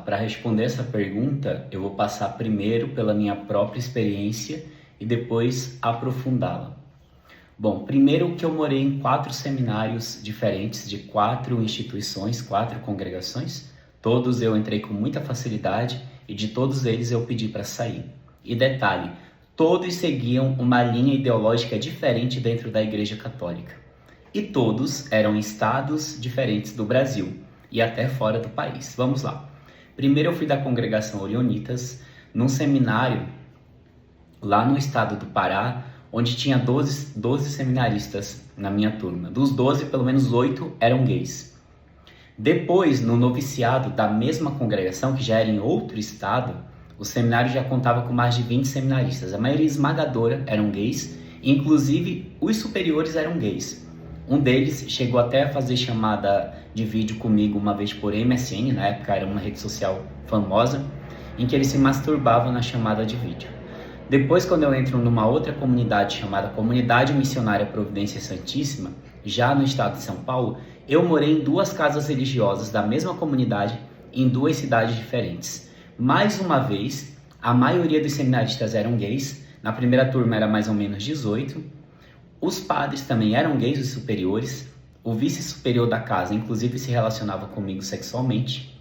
para responder essa pergunta, eu vou passar primeiro pela minha própria experiência e depois aprofundá-la. Bom, primeiro que eu morei em 4 seminários diferentes, de 4 instituições, 4 congregações. Todos eu entrei com muita facilidade e de todos eles eu pedi para sair. E detalhe, todos seguiam uma linha ideológica diferente dentro da Igreja Católica. E todos eram em estados diferentes do Brasil e até fora do país. Vamos lá. Primeiro eu fui da congregação Orionitas, num seminário lá no estado do Pará, onde tinha 12 seminaristas na minha turma. Dos 12, pelo menos 8 eram gays. Depois, no noviciado da mesma congregação, que já era em outro estado, o seminário já contava com mais de 20 seminaristas. A maioria esmagadora eram gays, inclusive os superiores eram gays. Um deles chegou até a fazer chamada de vídeo comigo uma vez por MSN, na época era uma rede social famosa, em que ele se masturbava na chamada de vídeo. Depois, quando eu entro numa outra comunidade chamada Comunidade Missionária Providência Santíssima, já no estado de São Paulo, eu morei em 2 casas religiosas da mesma comunidade, em 2 cidades diferentes. Mais uma vez, a maioria dos seminaristas eram gays, na primeira turma era mais ou menos 18, os padres também eram gays, os superiores, o vice-superior da casa inclusive se relacionava comigo sexualmente,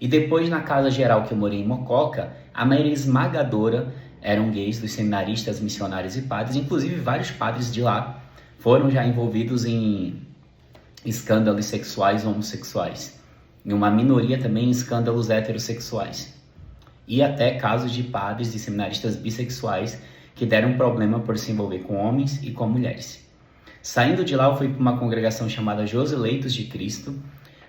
e depois na casa geral que eu morei em Mococa, a maioria esmagadora eram gays, dos seminaristas, missionários e padres, inclusive vários padres de lá foram já envolvidos em escândalos sexuais homossexuais, e uma minoria também em escândalos heterossexuais, e até casos de padres e seminaristas bissexuais que deram problema por se envolver com homens e com mulheres. Saindo de lá, eu fui para uma congregação chamada Joseleitos de Cristo.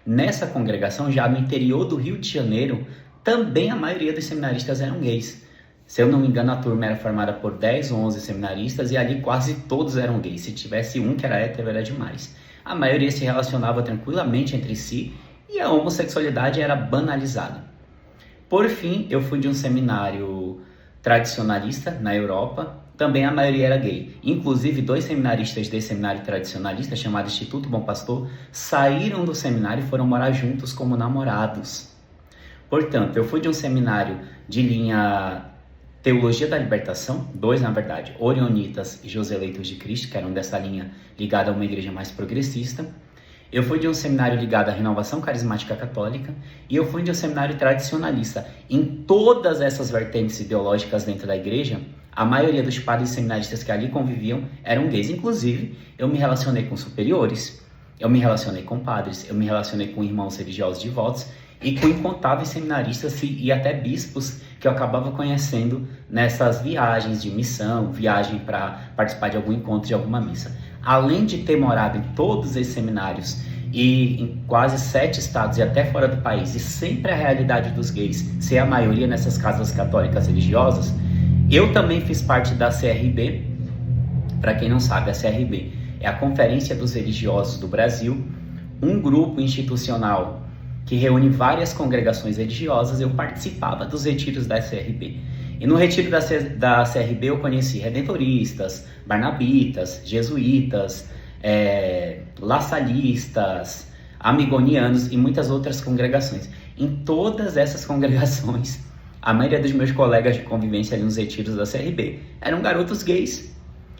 Nessa congregação, já no interior do Rio de Janeiro, também a maioria dos seminaristas eram gays. Se eu não me engano, a turma era formada por 10 ou 11 seminaristas e ali quase todos eram gays. Se tivesse um que era hétero, era demais. A maioria se relacionava tranquilamente entre si e a homossexualidade era banalizada. Por fim, eu fui de um seminário tradicionalista na Europa, também a maioria era gay. Inclusive, 2 seminaristas desse seminário tradicionalista, chamado Instituto Bom Pastor, saíram do seminário e foram morar juntos como namorados. Portanto, eu fui de um seminário de linha Teologia da Libertação, 2 na verdade, Orionitas e Joseleitos de Cristo, que eram dessa linha ligada a uma igreja mais progressista. Eu fui de um seminário ligado à Renovação Carismática Católica e eu fui de um seminário tradicionalista. Em todas essas vertentes ideológicas dentro da igreja, a maioria dos padres seminaristas que ali conviviam eram gays. Inclusive, eu me relacionei com superiores, eu me relacionei com padres, eu me relacionei com irmãos religiosos devotos e com incontáveis seminaristas e até bispos que eu acabava conhecendo nessas viagens de missão, viagem para participar de algum encontro, de alguma missa. Além de ter morado em todos esses seminários e em quase 7 estados e até fora do país, e sempre a realidade dos gays ser a maioria nessas casas católicas religiosas, eu também fiz parte da CRB. Para quem não sabe, a CRB é a Conferência dos Religiosos do Brasil, um grupo institucional que reúne várias congregações religiosas. Eu participava dos retiros da CRB. E no retiro da CRB eu conheci redentoristas, barnabitas, jesuítas, lasallistas, amigonianos e muitas outras congregações. Em todas essas congregações, a maioria dos meus colegas de convivência ali nos retiros da CRB eram garotos gays,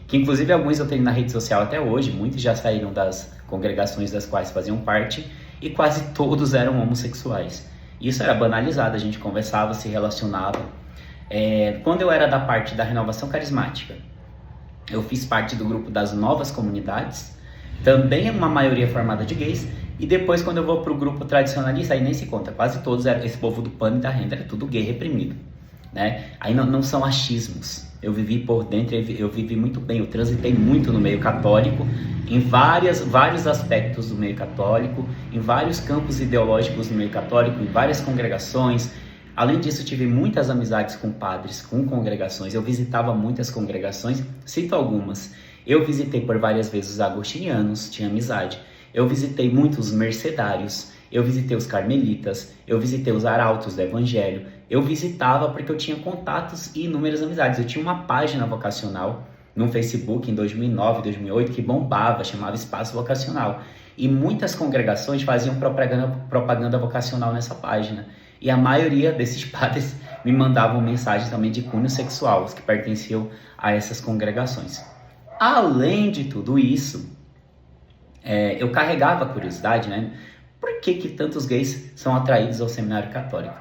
que inclusive alguns eu tenho na rede social até hoje, muitos já saíram das congregações das quais faziam parte e quase todos eram homossexuais. Isso era banalizado, a gente conversava, se relacionava. Quando eu era da parte da Renovação Carismática, eu fiz parte do grupo das Novas Comunidades, também uma maioria formada de gays, e depois quando eu vou para o grupo tradicionalista, aí nem se conta, quase todos eram esse povo do pano e da renda, era tudo gay reprimido, né? Aí não são achismos, eu vivi por dentro, eu vivi muito bem, eu transitei muito no meio católico, em vários aspectos do meio católico, em vários campos ideológicos do meio católico, em várias congregações. Além disso, tive muitas amizades com padres, com congregações. Eu visitava muitas congregações, cito algumas. Eu visitei por várias vezes os agostinianos, tinha amizade. Eu visitei muitos mercedários, eu visitei os carmelitas, eu visitei os arautos do evangelho. Eu visitava porque eu tinha contatos e inúmeras amizades. Eu tinha uma página vocacional no Facebook em 2009, 2008 que bombava, chamava Espaço Vocacional. E muitas congregações faziam propaganda vocacional nessa página. e a maioria desses padres me mandavam mensagens também de cunho sexual, os que pertenciam a essas congregações. Além de tudo isso, eu carregava a curiosidade, né? Por que tantos gays são atraídos ao seminário católico?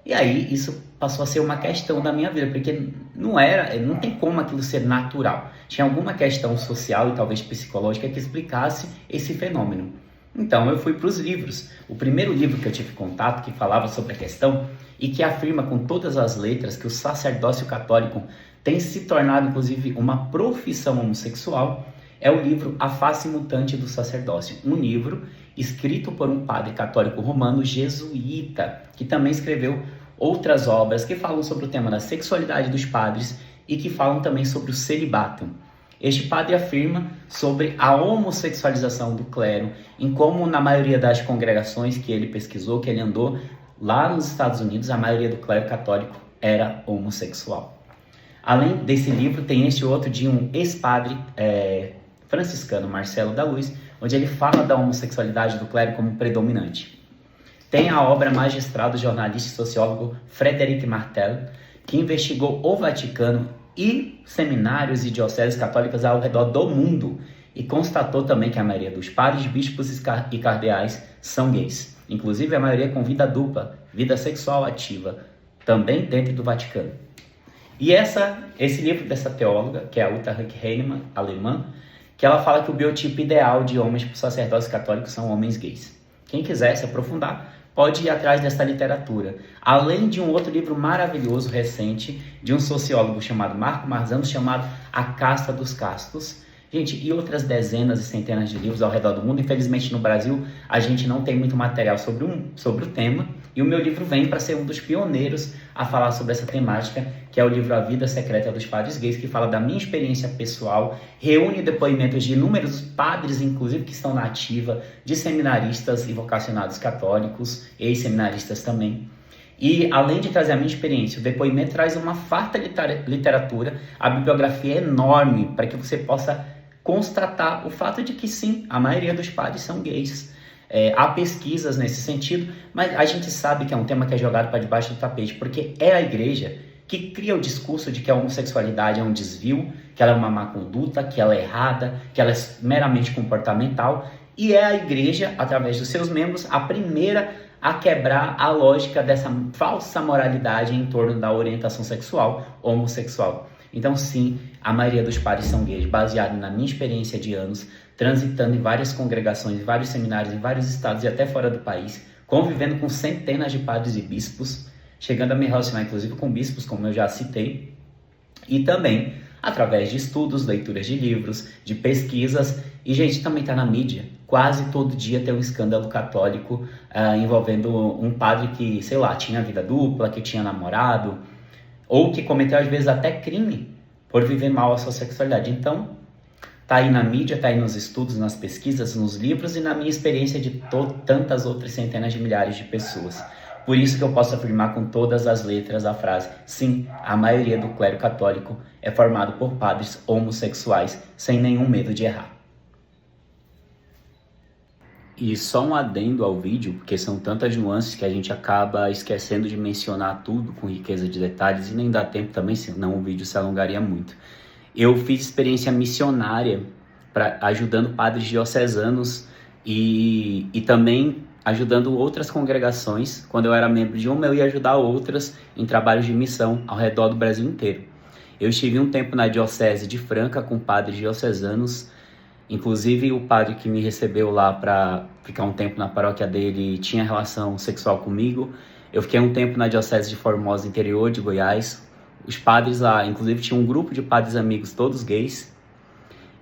E aí isso passou a ser uma questão da minha vida, porque não tem como aquilo ser natural. Tinha alguma questão social e talvez psicológica que explicasse esse fenômeno. Então eu fui para os livros. O primeiro livro que eu tive contato, que falava sobre a questão e que afirma com todas as letras que o sacerdócio católico tem se tornado inclusive uma profissão homossexual, é o livro A Face Mutante do Sacerdócio, um livro escrito por um padre católico romano jesuíta, que também escreveu outras obras que falam sobre o tema da sexualidade dos padres e que falam também sobre o celibato. Este padre afirma sobre a homossexualização do clero, em como na maioria das congregações que ele pesquisou, que ele andou lá nos Estados Unidos, a maioria do clero católico era homossexual. Além desse livro, tem este outro de um ex-padre franciscano, Marcelo da Luz, onde ele fala da homossexualidade do clero como predominante. Tem a obra magistral do jornalista e sociólogo Frédéric Martel, que investigou o Vaticano e seminários e dioceses católicas ao redor do mundo e constatou também que a maioria dos padres, bispos e cardeais são gays. Inclusive a maioria com vida dupla, vida sexual ativa, também dentro do Vaticano. E esse livro dessa teóloga, que é a Uta Heinemann, alemã, que ela fala que o biotipo ideal de homens para o sacerdócio católico são homens gays. Quem quiser se aprofundar, pode ir atrás dessa literatura. Além de um outro livro maravilhoso, recente, de um sociólogo chamado Marco Marzano, chamado A Casta dos Castos. Gente, e outras dezenas e centenas de livros ao redor do mundo. Infelizmente, no Brasil, a gente não tem muito material sobre o tema. E o meu livro vem para ser um dos pioneiros a falar sobre essa temática, que é o livro A Vida Secreta dos Padres Gays, que fala da minha experiência pessoal, reúne depoimentos de inúmeros padres, inclusive, que estão na ativa, de seminaristas e vocacionados católicos, ex-seminaristas também. E, além de trazer a minha experiência, o depoimento traz uma farta literatura, a bibliografia é enorme, para que você possa constatar o fato de que, sim, a maioria dos padres são gays. Há pesquisas nesse sentido, mas a gente sabe que é um tema que é jogado para debaixo do tapete, porque é a igreja que cria o discurso de que a homossexualidade é um desvio, que ela é uma má conduta, que ela é errada, que ela é meramente comportamental, e é a igreja, através dos seus membros, a primeira a quebrar a lógica dessa falsa moralidade em torno da orientação sexual homossexual. Então, sim, a maioria dos padres são gays, baseado na minha experiência de anos, transitando em várias congregações, em vários seminários, em vários estados e até fora do país, convivendo com centenas de padres e bispos, chegando a me relacionar inclusive com bispos, como eu já citei, e também através de estudos, leituras de livros, de pesquisas, e gente, também está na mídia. Quase todo dia tem um escândalo católico envolvendo um padre que, sei lá, tinha vida dupla, que tinha namorado, ou que cometeu às vezes até crime por viver mal a sua sexualidade. Então, tá aí na mídia, tá aí nos estudos, nas pesquisas, nos livros e na minha experiência de tantas outras centenas de milhares de pessoas. Por isso que eu posso afirmar com todas as letras a frase: sim, a maioria do clero católico é formado por padres homossexuais sem nenhum medo de errar. E só um adendo ao vídeo, porque são tantas nuances que a gente acaba esquecendo de mencionar tudo com riqueza de detalhes e nem dá tempo também, senão o vídeo se alongaria muito. Eu fiz experiência missionária ajudando padres diocesanos e também ajudando outras congregações. Quando eu era membro de uma, eu ia ajudar outras em trabalhos de missão ao redor do Brasil inteiro. Eu estive um tempo na diocese de Franca com padres diocesanos. Inclusive, o padre que me recebeu lá para ficar um tempo na paróquia dele tinha relação sexual comigo. Eu fiquei um tempo na diocese de Formosa, interior de Goiás. Os padres lá, inclusive, tinha um grupo de padres amigos, todos gays.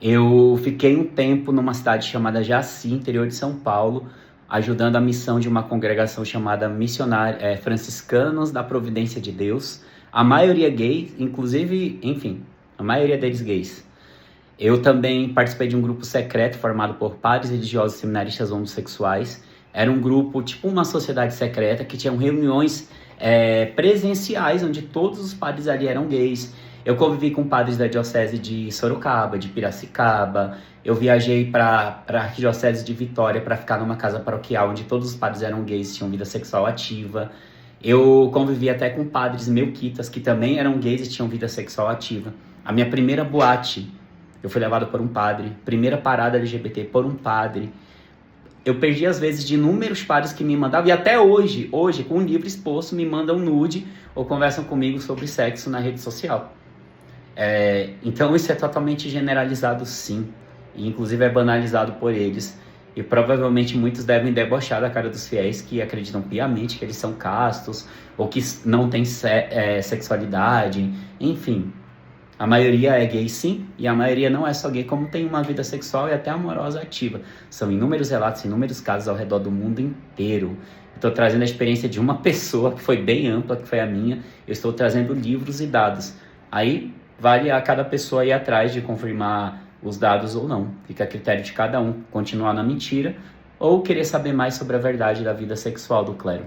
Eu fiquei um tempo numa cidade chamada Jaci, interior de São Paulo, ajudando a missão de uma congregação chamada Franciscanos da Providência de Deus. A maioria gays, inclusive, enfim, a maioria deles gays. Eu também participei de um grupo secreto formado por padres religiosos e seminaristas homossexuais. Era um grupo, tipo uma sociedade secreta, que tinham reuniões presenciais, onde todos os padres ali eram gays. Eu convivi com padres da diocese de Sorocaba, de Piracicaba. Eu viajei para a arquidiocese de Vitória para ficar numa casa paroquial, onde todos os padres eram gays e tinham vida sexual ativa. Eu convivi até com padres melquitas que também eram gays e tinham vida sexual ativa. A minha primeira boate, eu fui levado por um padre. Primeira parada LGBT por um padre. Eu perdi às vezes de inúmeros padres que me mandavam, e até hoje, com um livro exposto, me mandam nude ou conversam comigo sobre sexo na rede social. Então isso é totalmente generalizado, sim, e inclusive é banalizado por eles, e provavelmente muitos devem debochar da cara dos fiéis que acreditam piamente que eles são castos, ou que não têm sexualidade, enfim. A maioria é gay, sim, e a maioria não é só gay, como tem uma vida sexual e até amorosa ativa. São inúmeros relatos, inúmeros casos ao redor do mundo inteiro. Estou trazendo a experiência de uma pessoa que foi bem ampla, que foi a minha. Eu estou trazendo livros e dados. Aí vale a cada pessoa ir atrás de confirmar os dados ou não. Fica a critério de cada um continuar na mentira ou querer saber mais sobre a verdade da vida sexual do clero.